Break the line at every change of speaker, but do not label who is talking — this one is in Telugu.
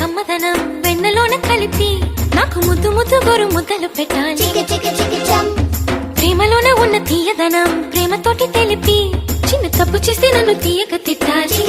కమ్మదనం వెన్నలోన కలిపి నాకు ముద్దు ముద్దు గోరు ముద్దలు పెట్టాలి. ప్రేమలోన ఉన్న తీయదనం ప్రేమతోటి తెలిపి చిన్న తప్పు చేసి నన్ను తీయక తిట్టాలి.